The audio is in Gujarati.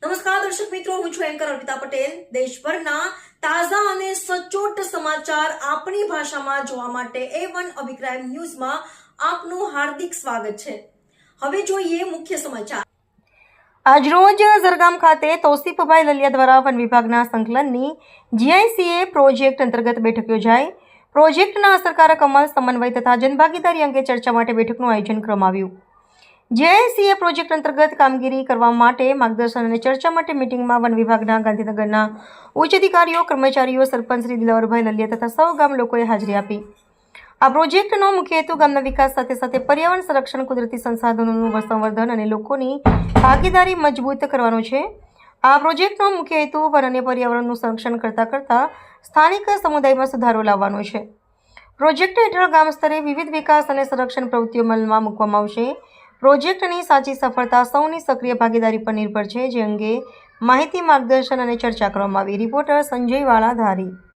નમસ્કાર દર્શક મિત્રો, હું છું એન્કર અર્પિતા પટેલ। દેશભરના તાજા અને સચોટ સમાચાર આપણી ભાષામાં જોવા માટે A1 અભિપ્રાય ન્યૂઝમાં આપનું હાર્દિક સ્વાગત છે। હવે જોઈએ મુખ્ય સમાચાર। આજરોજ ઝરગામ ખાતે તૌસીફભાઈ લલિયા દ્વારા વન વિભાગના સંકલનની GICA પ્રોજેક્ટ અંતર્ગત બેઠક યોજાઈ। પ્રોજેક્ટના અસરકારક અમલ, સમન્વય તથા જનભાગીદારી અંગે ચર્ચા માટે બેઠકનું આયોજન કરવામાં આવ્યું। GICA પ્રોજેક્ટ અંતર્ગત કામગીરી કરવા માટે માર્ગદર્શન અને ચર્ચા માટે મીટિંગમાં વન વિભાગના ગાંધીનગરના ઉચ્ચ અધિકારીઓ, કર્મચારીઓ, સરપંચ શ્રી દિલાવરભાઈ લલિયા તથા સૌ ગામ લોકોએ હાજરી આપી। આ પ્રોજેક્ટનો મુખ્ય હેતુ ગામના વિકાસ સાથે સાથે પર્યાવરણ સંરક્ષણ, કુદરતી સંસાધનોનું સંવર્ધન અને લોકોની ભાગીદારી મજબૂત કરવાનો છે। આ પ્રોજેક્ટનો મુખ્ય હેતુ વન અને પર્યાવરણનું સંરક્ષણ કરતા સ્થાનિક સમુદાયમાં સુધારો લાવવાનો છે। પ્રોજેક્ટ હેઠળ ગામ સ્તરે વિવિધ વિકાસ અને સંરક્ષણ પ્રવૃત્તિઓ અમલમાં મૂકવામાં આવશે। પ્રોજેક્ટની સાચી સફળતા સૌની સક્રિય ભાગીદારી પર નિર્ભર છે, જે અંગે માહિતી, માર્ગદર્શન અને ચર્ચા કરવામાં આવી। રિપોર્ટર સંજય વાળા, ધારી।